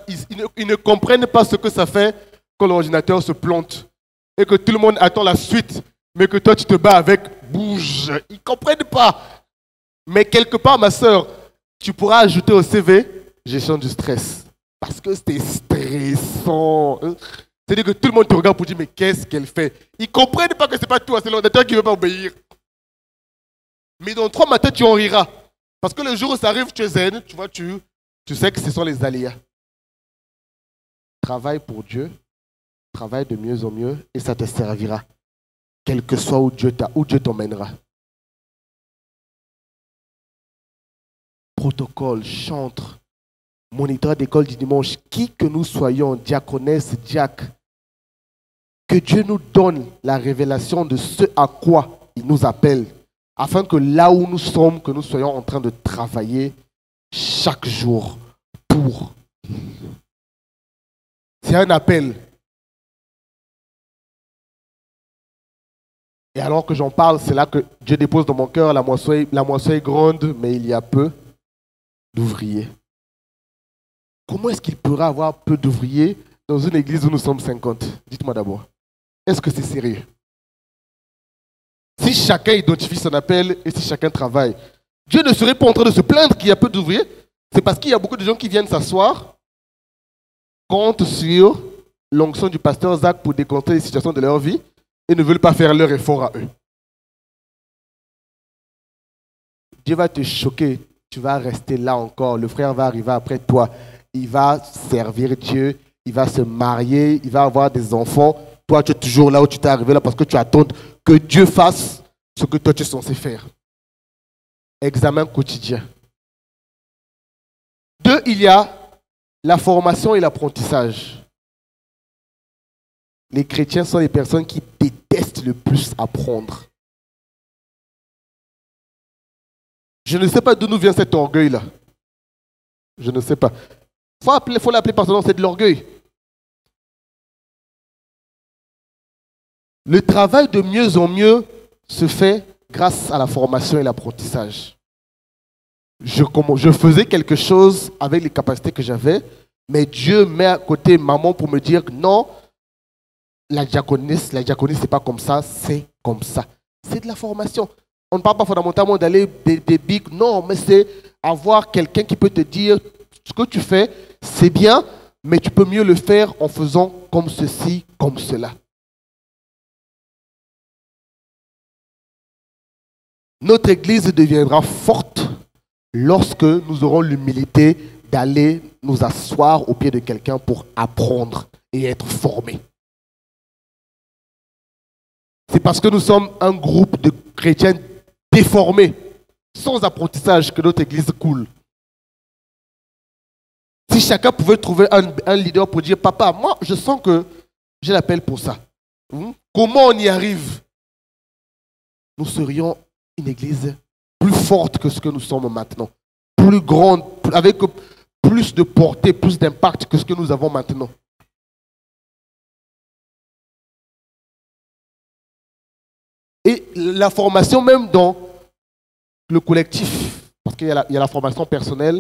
ils ne comprennent pas ce que ça fait quand l'ordinateur se plante et que tout le monde attend la suite, mais que toi tu te bats avec bouge. Ils ne comprennent pas. Mais quelque part, ma soeur, tu pourras ajouter au CV gestion du stress. Parce que c'était stressant. C'est-à-dire que tout le monde te regarde pour dire, mais qu'est-ce qu'elle fait? Ils ne comprennent pas que ce n'est pas toi, c'est l'ordinateur qui ne veut pas obéir. Mais dans 3 matins, tu en riras. Parce que le jour où ça arrive, tu es zen, tu vois, tu sais que ce sont les aléas. Travaille pour Dieu, travaille de mieux en mieux et ça te servira. Quel que soit où Dieu t'emmènera. Protocole, chantre, moniteur d'école du dimanche, qui que nous soyons, diaconesse, diacre, que Dieu nous donne la révélation de ce à quoi il nous appelle, afin que là où nous sommes, que nous soyons en train de travailler chaque jour pour. C'est un appel. Et alors que j'en parle, c'est là que Dieu dépose dans mon cœur, la moisson est grande, mais il y a peu d'ouvriers. Comment est-ce qu'il pourra avoir peu d'ouvriers dans une église où nous sommes 50? Dites-moi d'abord. Est-ce que c'est sérieux? Si chacun identifie son appel et si chacun travaille, Dieu ne serait pas en train de se plaindre qu'il y a peu d'ouvriers. C'est parce qu'il y a beaucoup de gens qui viennent s'asseoir, comptent sur l'onction du pasteur Zach pour décompter les situations de leur vie et ne veulent pas faire leur effort à eux. Dieu va te choquer. Tu vas rester là encore. Le frère va arriver après toi. Il va servir Dieu. Il va se marier. Il va avoir des enfants. Toi, tu es toujours là où tu t'es arrivé là parce que tu attends que Dieu fasse ce que toi tu es censé faire. Examen quotidien. 2, il y a la formation et l'apprentissage. Les chrétiens sont les personnes qui détestent le plus apprendre. Je ne sais pas d'où nous vient cet orgueil-là. Je ne sais pas. Il faut l'appeler par son nom, c'est de l'orgueil. Le travail de mieux en mieux se fait grâce à la formation et l'apprentissage. Je faisais quelque chose avec les capacités que j'avais, mais Dieu met à côté maman pour me dire non, la diaconie, c'est pas comme ça, c'est comme ça. C'est de la formation. On ne parle pas fondamentalement d'aller des bigs, non, mais c'est avoir quelqu'un qui peut te dire ce que tu fais, c'est bien, mais tu peux mieux le faire en faisant comme ceci, comme cela. Notre Église deviendra forte lorsque nous aurons l'humilité d'aller nous asseoir au pied de quelqu'un pour apprendre et être formés. C'est parce que nous sommes un groupe de chrétiens déformés, sans apprentissage, que notre Église coule. Si chacun pouvait trouver un leader pour dire, papa, moi je sens que j'ai l'appel pour ça. Comment on y arrive? Nous serions une Église plus forte que ce que nous sommes maintenant, plus grande, avec plus de portée, plus d'impact que ce que nous avons maintenant. Et la formation même dans le collectif, parce qu'il y a la formation personnelle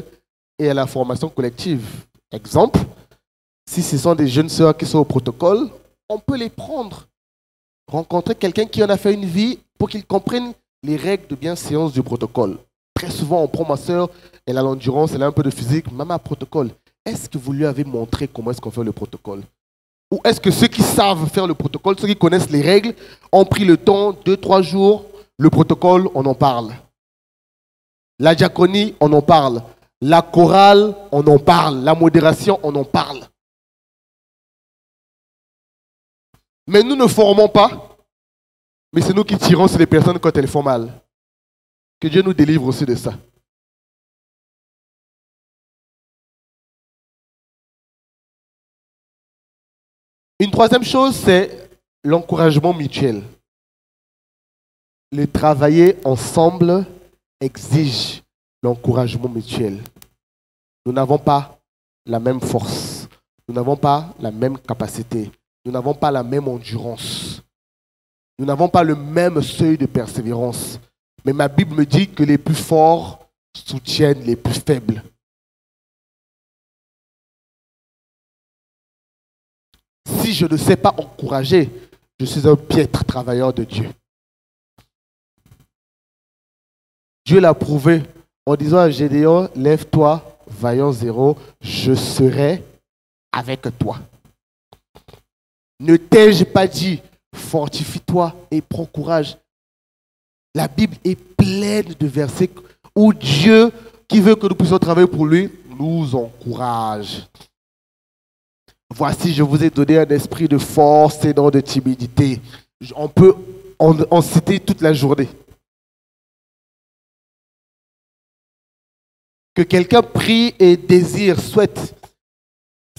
et il y a la formation collective. Exemple, si ce sont des jeunes sœurs qui sont au protocole, on peut les prendre, rencontrer quelqu'un qui en a fait une vie pour qu'ils comprennent les règles de bienséance du protocole. Très souvent, on prend ma sœur, elle a l'endurance, elle a un peu de physique, maman, protocole. Est-ce que vous lui avez montré comment est-ce qu'on fait le protocole? Ou est-ce que ceux qui savent faire le protocole, ceux qui connaissent les règles, ont pris le temps, 2-3 jours, le protocole, on en parle. La diaconie, on en parle. La chorale, on en parle. La modération, on en parle. Mais nous ne formons pas, mais c'est nous qui tirons sur les personnes quand elles font mal. Que Dieu nous délivre aussi de ça. Une troisième chose, c'est l'encouragement mutuel. Le travailler ensemble exige l'encouragement mutuel. Nous n'avons pas la même force. Nous n'avons pas la même capacité. Nous n'avons pas la même endurance. Nous n'avons pas le même seuil de persévérance. Mais ma Bible me dit que les plus forts soutiennent les plus faibles. Si je ne sais pas encourager, je suis un piètre travailleur de Dieu. Dieu l'a prouvé en disant à Gédéon, lève-toi, vaillant zéro, je serai avec toi. Ne t'ai-je pas dit, fortifie-toi et prends courage. La Bible est pleine de versets où Dieu, qui veut que nous puissions travailler pour lui, nous encourage. Voici, je vous ai donné un esprit de force et non de timidité. On peut en citer toute la journée. Que quelqu'un prie et désire, souhaite.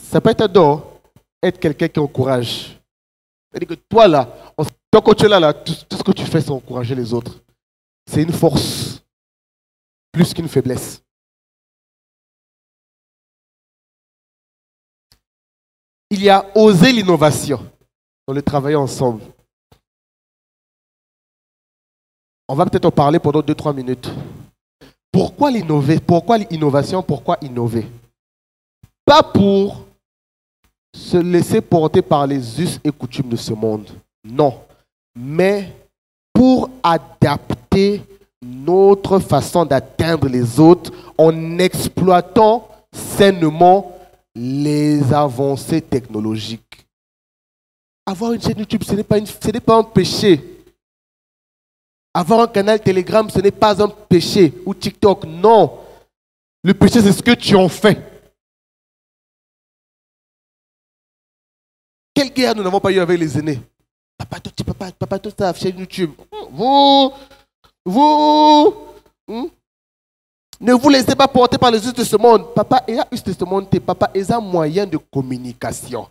Ça peut être un don, être quelqu'un qui encourage. C'est-à-dire que toi là, toi quand tu es là, tout ce que tu fais, c'est encourager les autres. C'est une force, plus qu'une faiblesse. Il y a osé l'innovation dans le travail ensemble. On va peut-être en parler pendant 2-3 minutes. Pourquoi l'innover? Pourquoi l'innovation? Pourquoi innover? Pas pour se laisser porter par les us et coutumes de ce monde. Non. Mais pour adapter notre façon d'atteindre les autres en exploitant sainement les avancées technologiques. Avoir une chaîne YouTube, ce n'est pas un péché. Avoir un canal Telegram, ce n'est pas un péché. Ou TikTok, non. Le péché, c'est ce que tu en fais. Quelle guerre nous n'avons pas eu avec les aînés? Papa, tout ça, chaîne YouTube. Vous, ne vous laissez pas porter par les us de ce monde. Papa, il y a us de ce monde, papa, il y a un moyen de communication.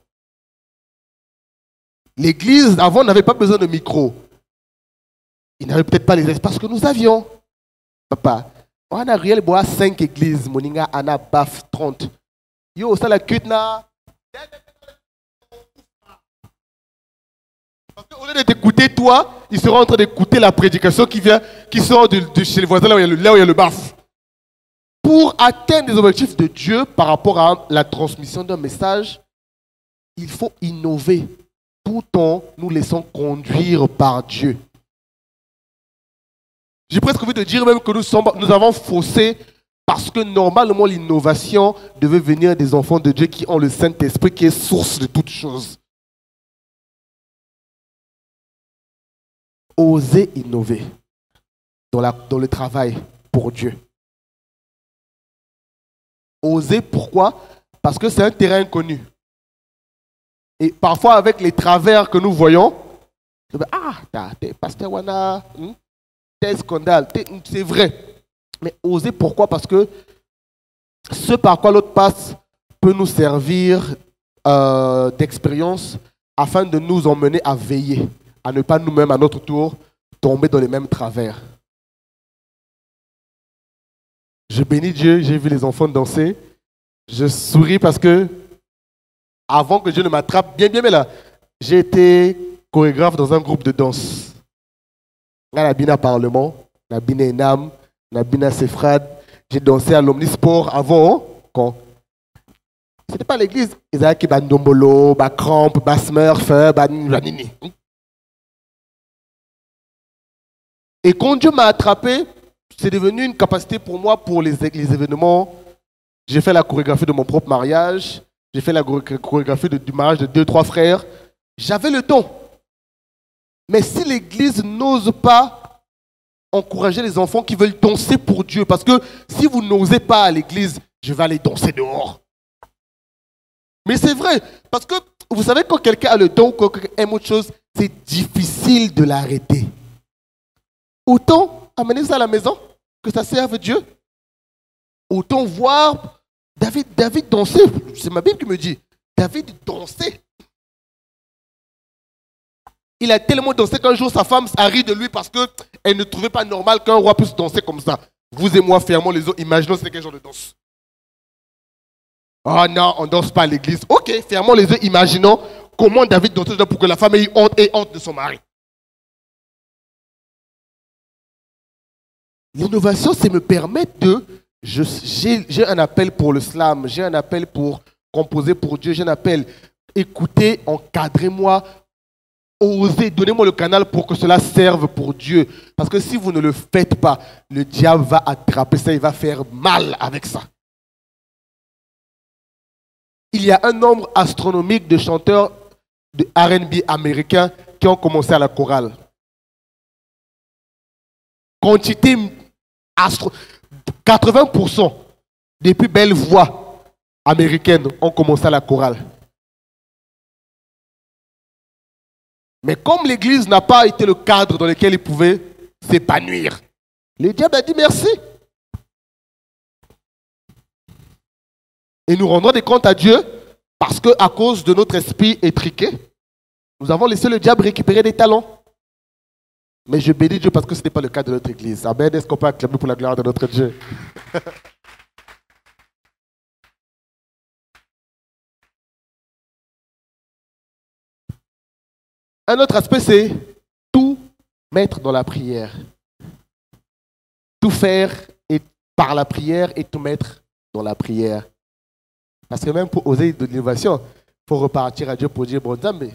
L'église, avant, n'avait pas besoin de micro. Il n'avait peut-être pas les espaces que nous avions. Papa, on a réel bois 5 églises, moninga, ana, baf, 30. Yo, ça la kutna. Parce qu'au lieu de t'écouter, toi, ils seront en train d'écouter la prédication qui sort de chez les voisins, là où il y a le baf. Pour atteindre les objectifs de Dieu par rapport à la transmission d'un message, il faut innover tout en nous laissant conduire par Dieu. J'ai presque envie de dire même que nous avons faussé parce que normalement l'innovation devait venir des enfants de Dieu qui ont le Saint-Esprit qui est source de toutes choses. Oser innover dans le travail pour Dieu. Oser, pourquoi? Parce que c'est un terrain inconnu. Et parfois, avec les travers que nous voyons, t'es pasteur Wana, t'es scandale, c'est vrai. Mais oser, pourquoi? Parce que ce par quoi l'autre passe peut nous servir d'expérience afin de nous emmener à veiller, à ne pas nous-mêmes, à notre tour, tomber dans les mêmes travers. Je bénis Dieu, j'ai vu les enfants danser. Je souris parce que, avant que Dieu ne m'attrape, bien là, j'ai été chorégraphe dans un groupe de danse. Nabina Parlement, Nabina Enam, Nabina Sefrad. J'ai dansé à l'Omnisport avant, quand ce n'était pas l'église. Ils avaient qui Bandombolo, Cramp, Smurf, Banini. Et quand Dieu m'a attrapé, c'est devenu une capacité pour moi pour les événements. J'ai fait la chorégraphie de mon propre mariage. J'ai fait la chorégraphie du mariage de 2-3 frères. J'avais le don. Mais si l'église n'ose pas encourager les enfants qui veulent danser pour Dieu, parce que si vous n'osez pas à l'église, je vais aller danser dehors. Mais c'est vrai, parce que vous savez, quand quelqu'un a le don, quand quelqu'un aime autre chose, c'est difficile de l'arrêter. Autant amener ça à la maison, que ça serve Dieu. Autant voir David danser. C'est ma Bible qui me dit, David dansait. Il a tellement dansé qu'un jour sa femme a ri de lui parce qu'elle ne trouvait pas normal qu'un roi puisse danser comme ça. Vous et moi, fermons les yeux, imaginons c'est quel genre de danse. Oh non, on ne danse pas à l'église. Ok, fermons les yeux, imaginons comment David dansait pour que la femme ait honte de son mari. L'innovation, c'est me permettre de... J'ai un appel pour le slam, j'ai un appel pour composer pour Dieu, j'ai un appel, écoutez, encadrez-moi, osez, donnez-moi le canal pour que cela serve pour Dieu. Parce que si vous ne le faites pas, le diable va attraper ça, il va faire mal avec ça. Il y a un nombre astronomique de chanteurs de R&B américains qui ont commencé à la chorale. Quantité 80% des plus belles voix américaines ont commencé à la chorale. Mais comme l'Église n'a pas été le cadre dans lequel ils pouvaient s'épanouir, le diable a dit merci. Et nous rendrons des comptes à Dieu parce qu'à cause de notre esprit étriqué, nous avons laissé le diable récupérer des talents. Mais je bénis Dieu parce que ce n'est pas le cas de notre Église. Amen. Est-ce qu'on peut acclamer pour la gloire de notre Dieu? Un autre aspect, c'est tout mettre dans la prière. Tout faire et par la prière et tout mettre dans la prière. Parce que même pour oser de l'innovation, il faut repartir à Dieu pour dire, bon, mais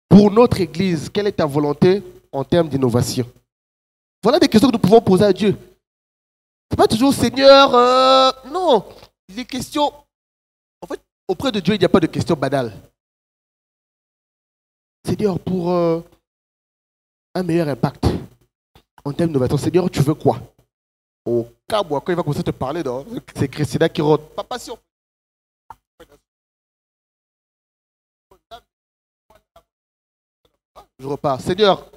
pour notre Église, quelle est ta volonté en termes d'innovation? Voilà des questions que nous pouvons poser à Dieu. Ce n'est pas toujours Seigneur, non. Les questions, en fait, auprès de Dieu, il n'y a pas de questions banales. Seigneur, pour un meilleur impact en termes d'innovation, Seigneur, tu veux quoi? Au cas où, quand il va commencer à te parler, c'est Christina qui rentre. Pas passion. Je repars. Seigneur,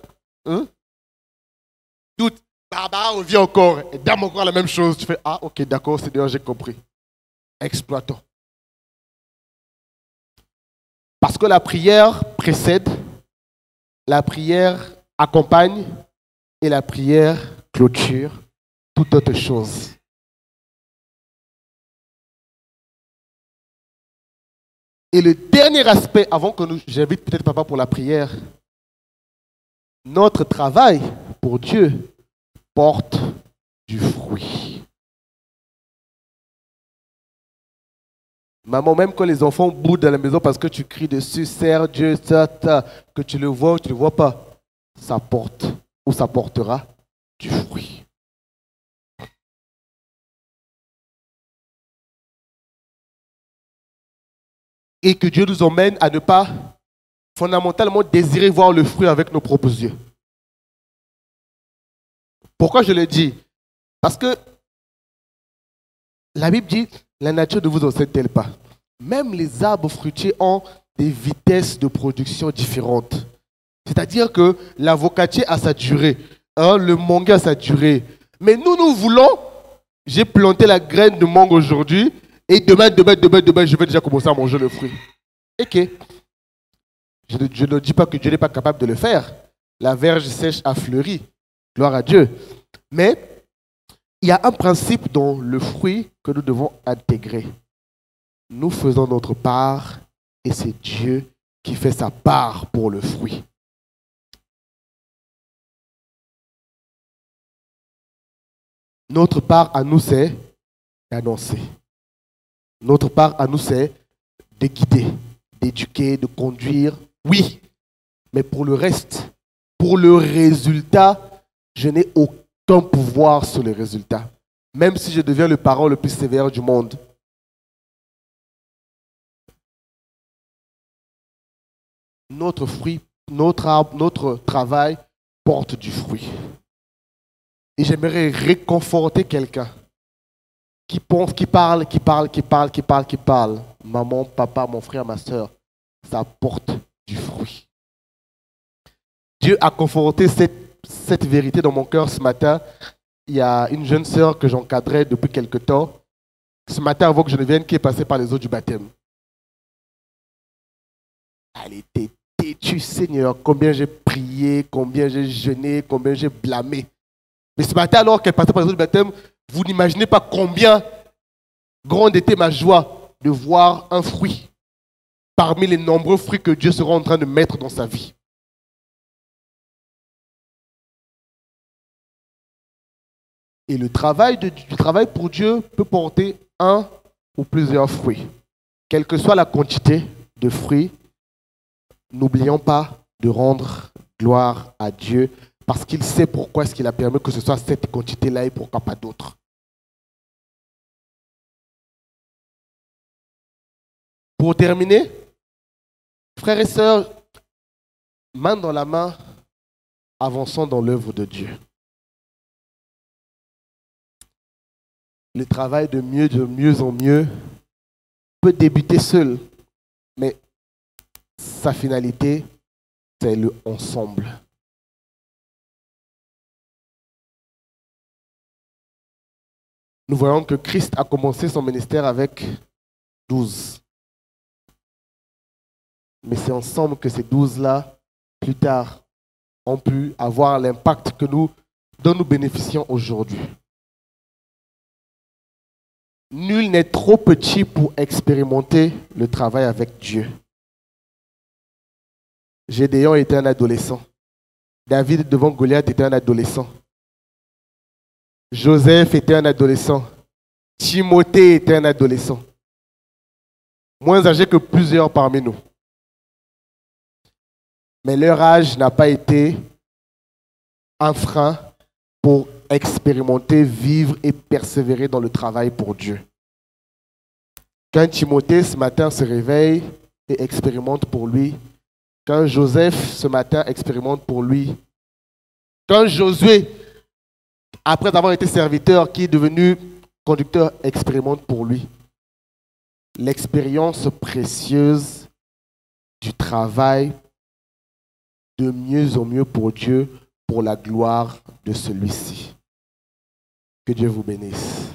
doute. Barbara revient encore et dame encore la même chose. Tu fais, ah ok, d'accord, Seigneur, j'ai compris. Exploitons. Parce que la prière précède, la prière accompagne et la prière clôture toute autre chose. Et le dernier aspect, avant que j'invite peut-être papa pour la prière, notre travail pour Dieu porte du fruit. Maman, même quand les enfants boudent à la maison parce que tu cries dessus, Seigneur Dieu, que tu le vois ou tu ne le vois pas, ça porte ou ça portera du fruit. Et que Dieu nous emmène à ne pas fondamentalement désirer voir le fruit avec nos propres yeux. Pourquoi je le dis? Parce que la Bible dit, la nature ne vous enseigne-t-elle pas? Même les arbres fruitiers ont des vitesses de production différentes. C'est-à-dire que l'avocatier a sa durée, le mangue a sa durée. Mais nous voulons, j'ai planté la graine de mangue aujourd'hui, et demain, je vais déjà commencer à manger le fruit. Ok. Je ne dis pas que Dieu n'est pas capable de le faire. La verge sèche a fleuri. Gloire à Dieu. Mais il y a un principe dans le fruit que nous devons intégrer. Nous faisons notre part et c'est Dieu qui fait sa part pour le fruit. Notre part à nous, c'est d'annoncer. Notre part à nous, c'est de guider, d'éduquer, de conduire. Oui, mais pour le reste, pour le résultat, je n'ai aucun pouvoir sur le résultat. Même si je deviens le parent le plus sévère du monde. Notre fruit, notre arbre, notre travail porte du fruit. Et j'aimerais réconforter quelqu'un qui pense, qui parle. Maman, papa, mon frère, ma soeur, ça porte du fruit. Dieu a conforté cette vérité dans mon cœur ce matin. Il y a une jeune sœur que j'encadrais depuis quelque temps. Ce matin, avant que je ne vienne, qui est passée par les eaux du baptême. Elle était têtue, Seigneur. Combien j'ai prié, combien j'ai jeûné, combien j'ai blâmé. Mais ce matin, alors qu'elle passait par les eaux du baptême, vous n'imaginez pas combien grande était ma joie de voir un fruit parmi les nombreux fruits que Dieu sera en train de mettre dans sa vie. Et le travail pour Dieu peut porter un ou plusieurs fruits. Quelle que soit la quantité de fruits, n'oublions pas de rendre gloire à Dieu parce qu'il sait pourquoi est-ce qu'il a permis que ce soit cette quantité-là et pourquoi pas d'autres. Pour terminer, frères et sœurs, main dans la main, avançons dans l'œuvre de Dieu. Le travail de mieux en mieux peut débuter seul, mais sa finalité, c'est le ensemble. Nous voyons que Christ a commencé son ministère avec 12. Mais c'est ensemble que ces 12-là, plus tard, ont pu avoir l'impact dont nous bénéficions aujourd'hui. Nul n'est trop petit pour expérimenter le travail avec Dieu. Gédéon était un adolescent. David devant Goliath était un adolescent. Joseph était un adolescent. Timothée était un adolescent. Moins âgé que plusieurs parmi nous. Mais leur âge n'a pas été un frein pour expérimenter, vivre et persévérer dans le travail pour Dieu. Quand Timothée ce matin se réveille et expérimente pour lui, quand Joseph ce matin expérimente pour lui, quand Josué, après avoir été serviteur, qui est devenu conducteur, expérimente pour lui, l'expérience précieuse du travail de mieux en mieux pour Dieu, pour la gloire de celui-ci. Que Dieu vous bénisse.